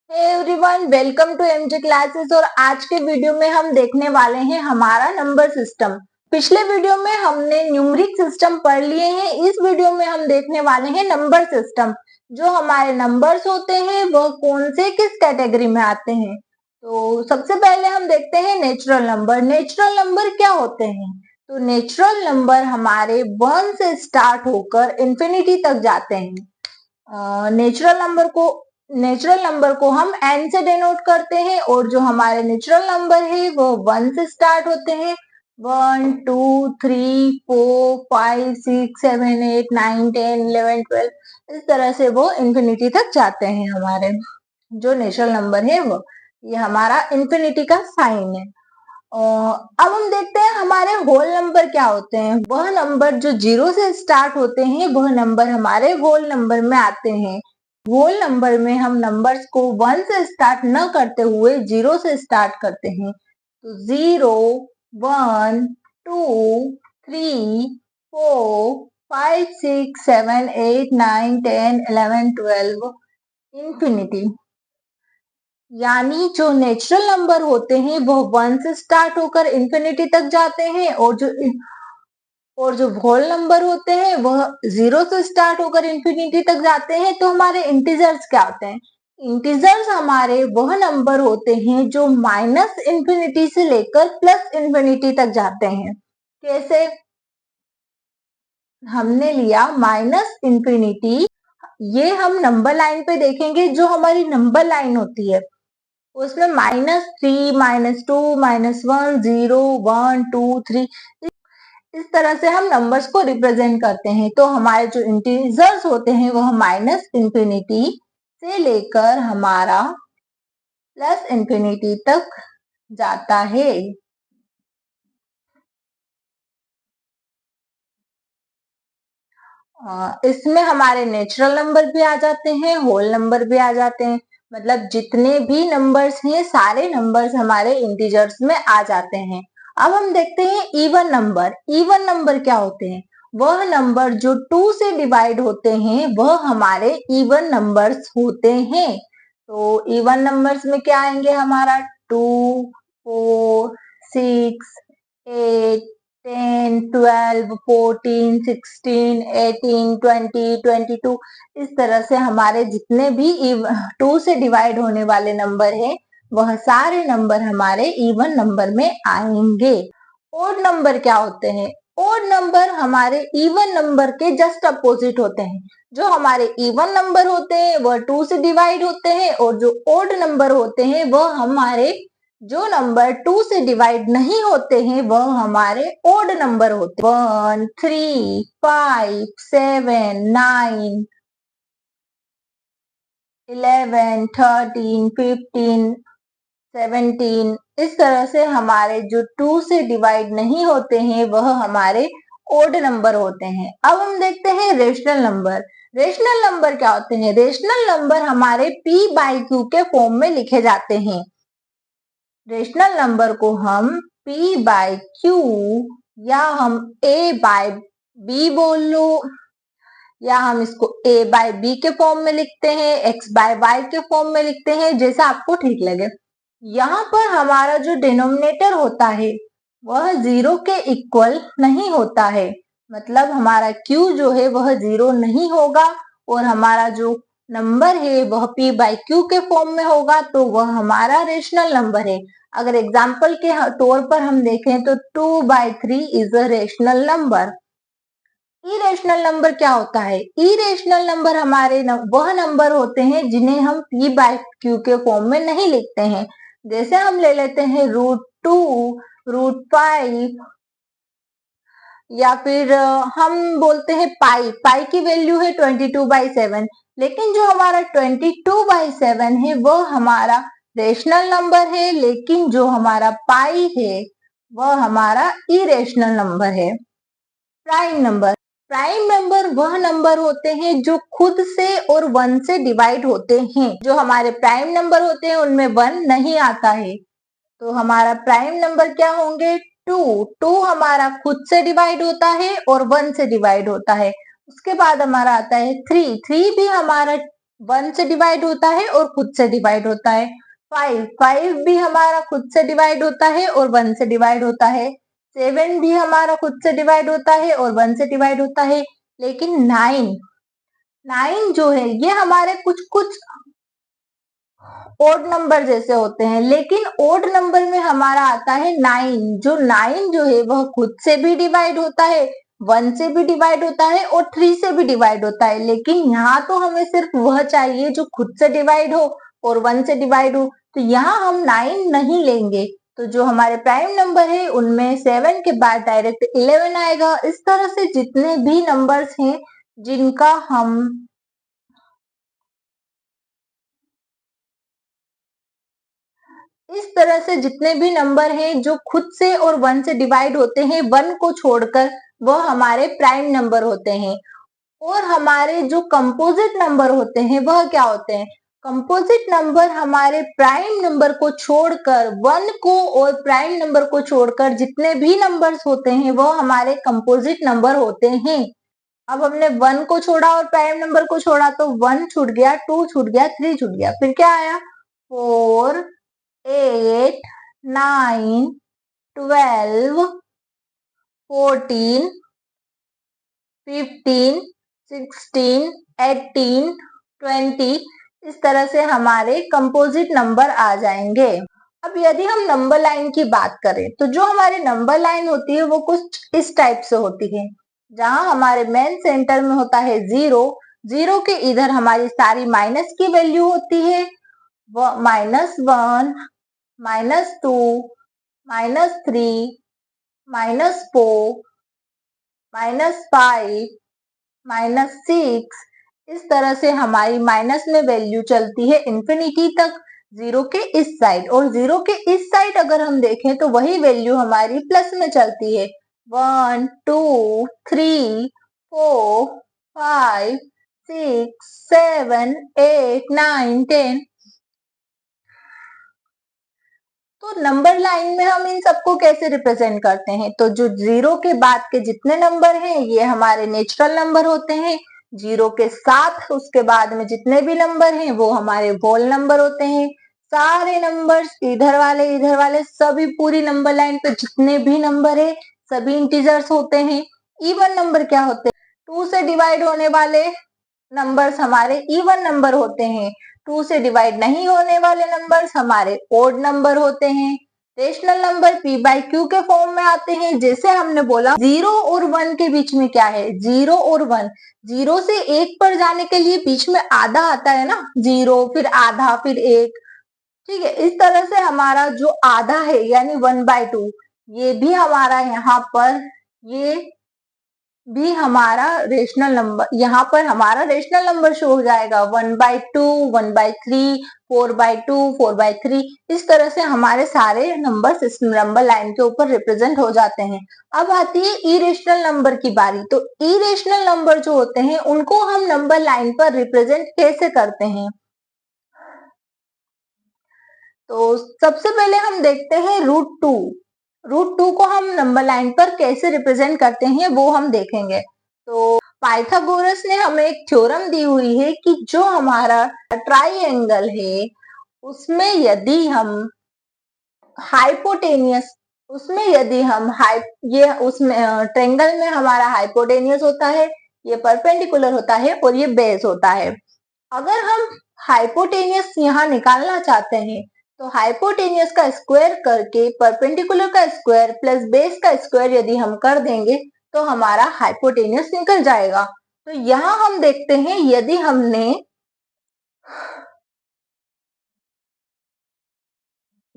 Hey everyone, welcome to MJ classes. और आज के वीडियो में हम देखने वाले हैं हमारा नंबर सिस्टम। पिछले वीडियो में हमने न्यूमरिक सिस्टम पढ़ लिए हैं। इस वीडियो में हम देखने वाले हैं नंबर सिस्टम। जो हमारे नंबर्स होते हैं वह कौन से किस कैटेगरी में आते हैं। तो सबसे पहले हम देखते हैं नेचुरल नंबर। नेचुरल नंबर क्या होते हैं? तो नेचुरल नंबर हमारे 1 से स्टार्ट होकर इंफिनिटी तक जाते हैं। नेचुरल नंबर को हम n से डिनोट करते हैं और जो हमारे नेचुरल नंबर है वो 1 से स्टार्ट होते हैं। 1 2 3 4 5 6 7 8 9 10 11 12 इस तरह से वो इंफिनिटी तक जाते हैं। हमारे जो नेचुरल नंबर है वो ये हमारा इंफिनिटी का साइन है। अब हम देखते हैं हमारे होल नंबर क्या होते हैं। वह नंबर जो 0 से स्टार्ट होते हैं वह नंबर हमारे होल नंबर में आते हैं। होल नंबर में हम नंबर्स को 1 से स्टार्ट न करते हुए 0 से स्टार्ट करते हैं। तो 0 1 2 3 4 5 6 7 8 9 10 11 12 इंफिनिटी। यानी जो नेचुरल नंबर होते हैं वो 1 से स्टार्ट होकर इंफिनिटी तक जाते हैं और जो होल नंबर होते हैं वह 0 से स्टार्ट होकर इंफिनिटी तक जाते हैं। तो हमारे इंटीजर्स क्या होते हैं? इंटीजर्स हमारे वह नंबर होते हैं जो माइनस इंफिनिटी से लेकर प्लस इंफिनिटी तक जाते हैं। कैसे? हमने लिया माइनस इंफिनिटी, ये हम नंबर लाइन पे देखेंगे। जो हमारी नंबर लाइन होती है उसमें -3 -2 -1 0 1 2 3 इस तरह से हम नंबर्स को रिप्रेजेंट करते हैं। तो हमारे जो इंटीजर्स होते हैं वह माइनस इंफिनिटी से लेकर हमारा प्लस इंफिनिटी तक जाता है। इसमें हमारे नेचुरल नंबर भी आ जाते हैं, होल नंबर भी आ जाते हैं। मतलब जितने भी नंबर्स हैं सारे नंबर्स हमारे इंटीजर्स में आ जाते हैं। अब हम देखते हैं इवन नंबर। इवन नंबर क्या होते हैं? वह नंबर जो 2 से डिवाइड होते हैं वह हमारे इवन नंबर्स होते हैं। तो इवन नंबर्स में क्या आएंगे? हमारा 2 4 6 8 10 12 14 16 18 20 22 इस तरह से हमारे जितने भी 2 से डिवाइड होने वाले नंबर है वह सारे नंबर हमारे इवन नंबर में आएंगे। ओड नंबर क्या होते हैं? ओड नंबर हमारे इवन नंबर के जस्ट अपोजिट होते हैं। जो हमारे इवन नंबर होते हैं वह 2 से डिवाइड होते हैं और जो ओड नंबर होते हैं वह हमारे जो नंबर 2 से डिवाइड नहीं होते हैं वह हमारे ओड नंबर होते हैं। 1 3 5 7 9 11 13 15 17 इस तरह से हमारे जो 2 से डिवाइड नहीं होते हैं वह हमारे ओड नंबर होते हैं। अब हम देखते हैं रेशनल नंबर। रेशनल नंबर क्या होते हैं? रेशनल नंबर हमारे p बाई क्यू के फॉर्म में लिखे जाते हैं। रेशनल नंबर को हम p बाई क्यू या हम a बाई b बोल लो, या हम इसको a बाई b के फॉर्म में लिखते हैं, x बाई y के फॉर्म में लिखते हैं, जैसा आपको ठीक लगे। यहाँ पर हमारा जो डिनोमिनेटर होता है वह 0 के इक्वल नहीं होता है। मतलब हमारा q जो है वह 0 नहीं होगा और हमारा जो नंबर है वह p बाई क्यू के फॉर्म में होगा, तो वह हमारा रेशनल नंबर है। अगर एग्जाम्पल के तौर पर हम देखें तो 2/3 is a rational number. Irrational number क्या होता है? इरेशनल नंबर हमारे वह नंबर होते हैं जिन्हें हम p बाई क्यू के फॉर्म में नहीं लिखते हैं। जैसे हम ले लेते हैं √2 √5 या फिर हम बोलते हैं पाई। पाई की वैल्यू है 22/7, लेकिन जो हमारा 22/7 है वह हमारा रेशनल नंबर है, लेकिन जो हमारा पाई है वह हमारा इरेशनल नंबर है। Prime number. प्राइम नंबर वह नंबर होते हैं जो खुद से और 1 से डिवाइड होते हैं। जो हमारे प्राइम नंबर होते हैं उनमें 1 नहीं आता है, तो हमारा प्राइम नंबर क्या होंगे? 2 हमारा खुद से डिवाइड होता है और 1 से डिवाइड होता है। उसके बाद हमारा आता है 3 भी हमारा 1 से डिवाइड होता है और खुद से डिवाइड होता है। 5 भी हमारा खुद से डिवाइड होता है और 1 से डिवाइड होता है। 7 भी हमारा खुद से डिवाइड होता है और 1 से डिवाइड होता है। लेकिन 9 जो है ये हमारे कुछ कुछ ओड नंबर जैसे होते हैं, लेकिन ओड नंबर में हमारा आता है 9 जो है वह खुद से भी डिवाइड होता है, 1 से भी डिवाइड होता है और 3 से भी डिवाइड होता है। लेकिन यहाँ तो हमें सिर्फ वह चाहिए जो खुद से डिवाइड हो और 1 से डिवाइड हो, तो यहाँ हम 9 नहीं लेंगे। तो जो हमारे प्राइम नंबर है उनमें 7 के बाद डायरेक्ट 11 आएगा। इस तरह से जितने भी नंबर्स हैं जिनका हम इस तरह से जितने भी नंबर हैं जो खुद से और 1 से डिवाइड होते हैं, 1 को छोड़कर, वह हमारे प्राइम नंबर होते हैं। और हमारे जो कंपोजिट नंबर होते हैं वह क्या होते हैं? कंपोजिट नंबर हमारे प्राइम नंबर को छोड़कर, 1 को और प्राइम नंबर को छोड़कर जितने भी नंबर्स होते हैं वह हमारे कंपोजिट नंबर होते हैं। अब हमने 1 को छोड़ा और प्राइम नंबर को छोड़ा तो 1 छूट गया, 2 छूट गया, 3 छूट गया, फिर क्या आया? 4, 8, 9, 12, 14, 15, 16, 18, 20, इस तरह से हमारे कंपोजिट नंबर आ जाएंगे। अब यदि हम नंबर लाइन की बात करें तो जो हमारी नंबर लाइन होती है वो कुछ इस टाइप से होती है, जहां हमारे मेन सेंटर में होता है 0, 0 के इधर हमारी सारी माइनस की वैल्यू होती है, -1, -2, -3, -4, -5, -6, इस तरह से हमारी माइनस में वैल्यू चलती है इंफिनिटी तक, 0 के इस साइड। और 0 के इस साइड अगर हम देखें तो वही वैल्यू हमारी प्लस में चलती है, 1, 2, 3, 4, 5, 6, 7, 8, 9, 10। तो नंबर लाइन में हम इन सबको कैसे रिप्रेजेंट करते हैं? तो जो 0 के बाद के जितने नंबर हैं ये हमारे नेचुरल नंबर होते हैं। 0 के साथ उसके बाद में जितने भी नंबर हैं वो हमारे होल नंबर होते हैं। सारे नंबर्स इधर वाले सभी पूरी नंबर लाइन पे जितने भी नंबर है सभी इंटीजर्स होते हैं। इवन नंबर क्या होते हैं? 2 से डिवाइड होने वाले नंबर्स हमारे इवन नंबर होते हैं। 2 से डिवाइड नहीं होने वाले नंबर्स हमारे ओड नंबर होते हैं। Rational number p by Q के फॉर्म में आते हैं। जैसे हमने बोला 0 और 1 के बीच में क्या है? 0 और 1। 0 से 1 पर जाने के लिए बीच में आधा आता है ना, 0 फिर आधा फिर 1। ठीक है, इस तरह से हमारा जो आधा है यानी 1/2, ये भी हमारा यहाँ पर, ये भी हमारा रेशनल नंबर, यहाँ पर हमारा रेशनल नंबर शो हो जाएगा 1/2, 1/3, 4/2, 4/3। इस तरह से हमारे सारे नंबर इस नंबर लाइन के ऊपर रिप्रेजेंट हो जाते हैं। अब आती है इरेशनल नंबर की बारी। तो इरेशनल नंबर जो होते हैं उनको हम नंबर लाइन पर रिप्रेजेंट कैसे करते हैं? तो सबसे पहले हम देखते हैं √2। √2 को हम नंबर लाइन पर कैसे रिप्रेजेंट करते हैं वो हम देखेंगे। तो पाइथागोरस ने हमें एक थ्योरम दी हुई है कि जो हमारा ट्राइएंगल है उसमें यदि हम हाइपोटेनियस, उसमें यदि हम ये उसमें ट्रायंगल में हमारा हाइपोटेनियस होता है, ये परपेंडिकुलर होता है और ये बेस होता है। अगर हम हाइपोटेनियस यहाँ निकालना चाहते हैं तो हाइपोटेनियस का स्क्वायर करके परपेंडिकुलर का स्क्वायर प्लस बेस का स्क्वायर यदि हम कर देंगे तो हमारा हाइपोटेनियस निकल जाएगा। तो यहाँ हम देखते हैं यदि हमने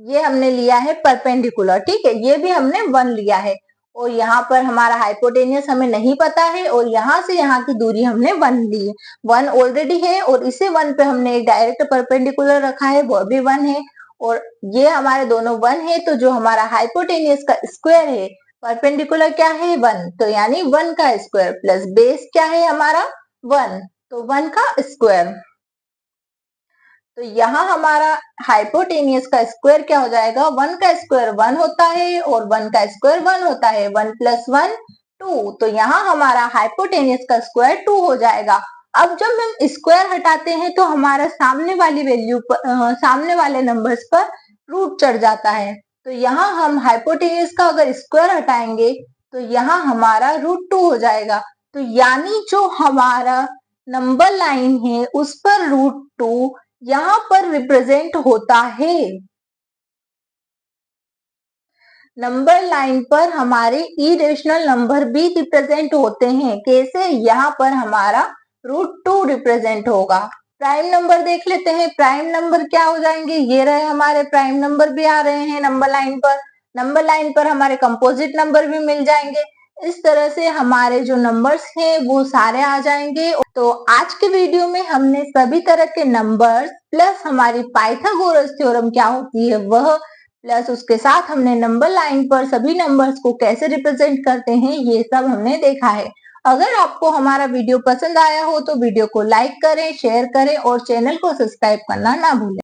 ये हमने लिया है परपेंडिकुलर, ठीक है, ये भी हमने 1 लिया है और यहाँ पर हमारा हाइपोटेनियस हमें नहीं पता है और यहाँ से यहाँ की दूरी हमने 1 ली है, 1 ऑलरेडी है और इसे 1 पे हमने एक डायरेक्ट परपेंडिकुलर रखा है वो भी 1 है और ये हमारे दोनों 1 है। तो जो हमारा हाइपोटेनियस का स्क्वायर है, परपेंडिकुलर क्या है? 1, तो यानी 1 का स्क्वायर प्लस बेस क्या है हमारा? 1, तो 1 का स्क्वायर। तो यहाँ हमारा हाइपोटेनियस का स्क्वायर क्या हो जाएगा? 1 का स्क्वायर 1 होता है और 1 का स्क्वायर 1 होता है, 1 + 1 2। तो यहाँ हमारा हाइपोटेनियस का स्क्वायर 2 हो जाएगा। अब जब हम स्क्वायर हटाते हैं तो हमारा सामने वाली वैल्यू पर सामने वाले नंबर्स पर रूट चढ़ जाता है। तो यहाँ हम हाइपोटेन्यूज का अगर स्क्वायर हटाएंगे तो यहाँ हमारा √2 हो जाएगा। तो यानी जो हमारा नंबर लाइन है उस पर √2 यहाँ पर रिप्रेजेंट होता है। नंबर लाइन पर हमारे इरेशनल नंबर भी रिप्रेजेंट होते हैं। कैसे? यहाँ पर हमारा √2 रिप्रेजेंट होगा। प्राइम नंबर देख लेते हैं। प्राइम नंबर क्या हो जाएंगे? ये रहे हमारे प्राइम नंबर भी आ रहे हैं नंबर लाइन पर। नंबर लाइन पर हमारे कंपोजिट नंबर भी मिल जाएंगे। इस तरह से हमारे जो नंबर्स हैं वो सारे आ जाएंगे। तो आज के वीडियो में हमने सभी तरह के नंबर्स प्लस हमारी पाइथागोरस थ्योरम क्या होती है वह, प्लस उसके साथ हमने नंबर लाइन पर सभी नंबर्स को कैसे रिप्रेजेंट करते हैं ये सब हमने देखा है। अगर आपको हमारा वीडियो पसंद आया हो तो वीडियो को लाइक करें, शेयर करें और चैनल को सब्सक्राइब करना ना भूलें।